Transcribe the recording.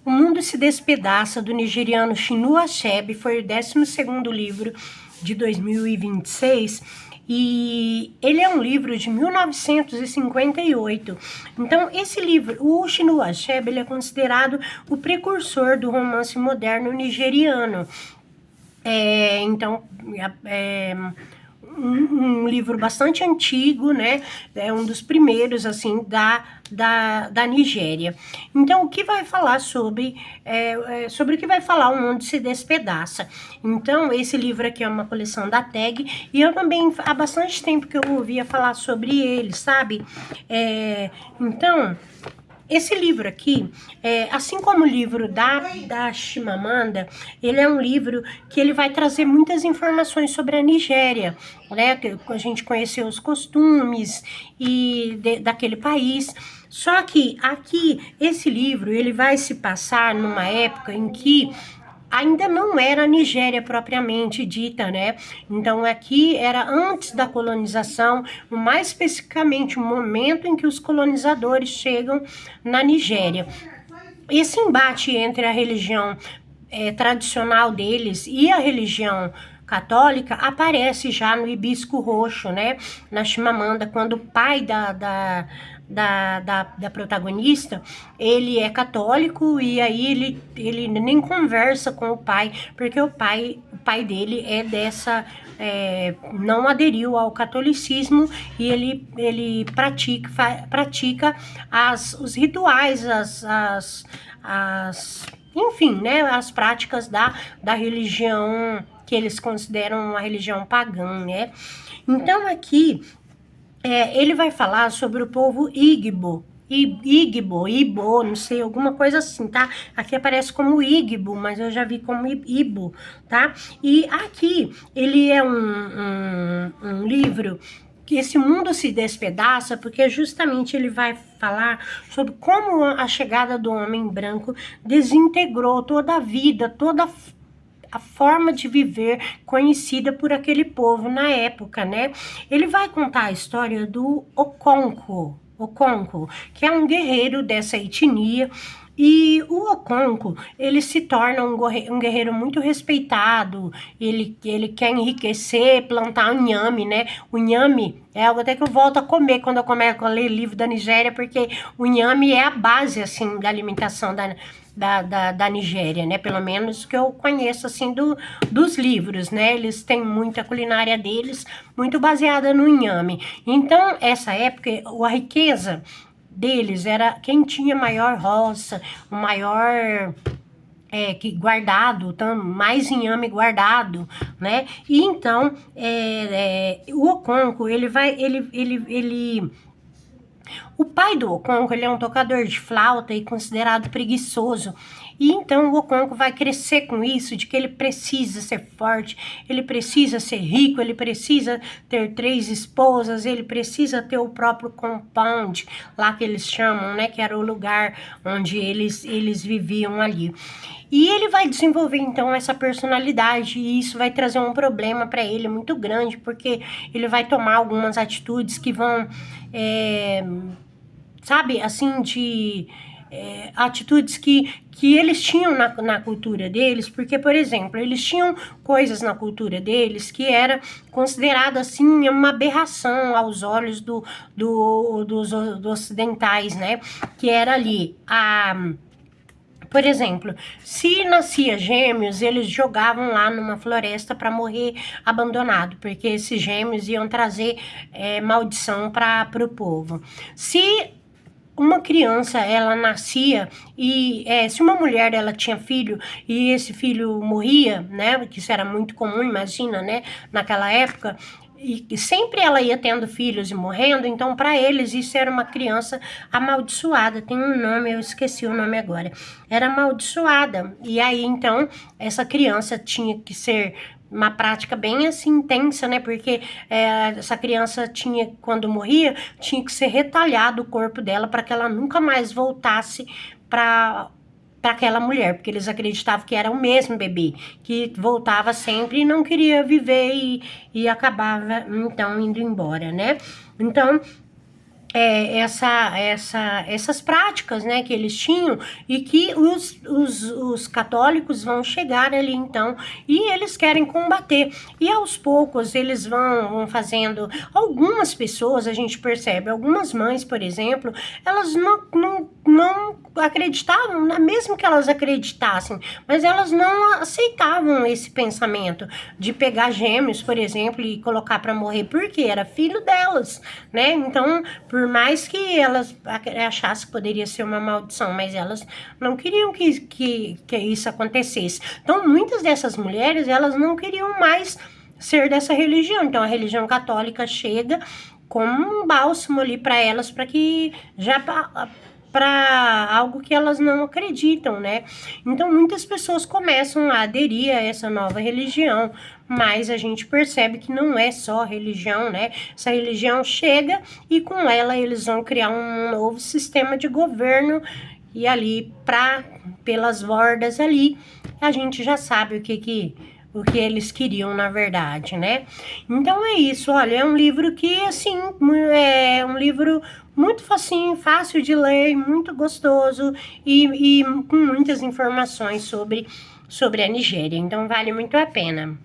O Mundo se Despedaça, do nigeriano Chinua Achebe, foi o 12º livro de 2026 e ele é um livro de 1958. Então, esse livro, o Chinua Achebe, ele é considerado o precursor do romance moderno nigeriano. Um livro bastante antigo, né? É um dos primeiros, assim, da Nigéria. Então, o que vai falar sobre o que vai falar O Mundo se Despedaça. Então, esse livro aqui é uma coleção da TAG, e eu também, há bastante tempo que eu ouvia falar sobre ele, sabe? Então, esse livro aqui, assim como o livro da Chimamanda, ele é um livro que ele vai trazer muitas informações sobre a Nigéria, né? Que a gente conheceu os costumes daquele país. Só que aqui, esse livro, ele vai se passar numa época em que ainda não era a Nigéria propriamente dita, né? Então aqui era antes da colonização, mais especificamente o momento em que os colonizadores chegam na Nigéria. Esse embate entre a religião tradicional deles e a religião católica aparece já no Hibisco Roxo, né? Na Chimamanda, quando o pai da protagonista, ele é católico, e aí ele nem conversa com o pai, porque o pai dele é dessa... não aderiu ao catolicismo, e ele pratica os rituais, enfim, né, as práticas da religião que eles consideram uma religião pagã, né? Então aqui ele vai falar sobre o povo Igbo, Ibo, não sei, alguma coisa assim, tá? Aqui aparece como Igbo, mas eu já vi como Ibo, tá? E aqui ele é um livro que Esse Mundo se Despedaça, porque justamente ele vai falar sobre como a chegada do homem branco desintegrou toda a vida, toda a forma de viver conhecida por aquele povo na época, né? Ele vai contar a história do Okonkwo, que é um guerreiro dessa etnia. E o Okonkwo, ele se torna um guerreiro muito respeitado. Ele quer enriquecer, plantar inhame, né? O inhame é algo até que eu volto a comer quando eu começo a ler livro da Nigéria, porque o inhame é a base, assim, da alimentação da Nigéria, né? Pelo menos que eu conheço, assim, dos livros, né? Eles têm muita culinária deles, muito baseada no inhame. Então, essa época, a riqueza deles era quem tinha maior roça, o maior que guardado, mais inhame guardado, né? E então o Okonkwo, o pai do Okonkwo, ele é um tocador de flauta e considerado preguiçoso. E então o Okonkwo vai crescer com isso, de que ele precisa ser forte, ele precisa ser rico, ele precisa ter 3 esposas, ele precisa ter o próprio compound, lá que eles chamam, né? Que era o lugar onde eles viviam ali. E ele vai desenvolver, então, essa personalidade, e isso vai trazer um problema para ele muito grande, porque ele vai tomar algumas atitudes que vão... sabe, assim, de atitudes que eles tinham na cultura deles, porque, por exemplo, eles tinham coisas na cultura deles que era considerado, assim, uma aberração aos olhos dos ocidentais, né? Que era ali por exemplo, se nascia gêmeos, eles jogavam lá numa floresta para morrer abandonado, porque esses gêmeos iam trazer maldição para o povo. Se uma criança, ela nascia e se uma mulher, ela tinha filho e esse filho morria, né, que isso era muito comum, imagina, né, naquela época, e sempre ela ia tendo filhos e morrendo, então para eles isso era uma criança amaldiçoada. Tem um nome, eu esqueci o nome agora. Era amaldiçoada. E aí então essa criança tinha que ser uma prática bem assim intensa, né? Porque essa criança tinha, quando morria, tinha que ser retalhado o corpo dela para que ela nunca mais voltasse para aquela mulher, porque eles acreditavam que era o mesmo bebê, que voltava sempre e não queria viver e acabava, então, indo embora, né? Então, essas práticas, né, que eles tinham, e que os católicos vão chegar ali então, e eles querem combater, e aos poucos eles vão fazendo. Algumas pessoas, a gente percebe, algumas mães, por exemplo, elas não acreditavam, mesmo que elas acreditassem, mas elas não aceitavam esse pensamento de pegar gêmeos, por exemplo, e colocar para morrer, porque era filho delas, né? Então, por mais que elas achassem que poderia ser uma maldição, mas elas não queriam que isso acontecesse. Então, muitas dessas mulheres, elas não queriam mais ser dessa religião. Então, a religião católica chega como um bálsamo ali para elas, para que já para algo que elas não acreditam, né? Então, muitas pessoas começam a aderir a essa nova religião, mas a gente percebe que não é só religião, né? Essa religião chega e com ela eles vão criar um novo sistema de governo, e ali, pelas bordas ali, a gente já sabe o que eles queriam, na verdade, né? Então é isso, olha, é um livro que, assim, é um livro muito facinho, fácil de ler, muito gostoso e com muitas informações sobre a Nigéria. Então vale muito a pena.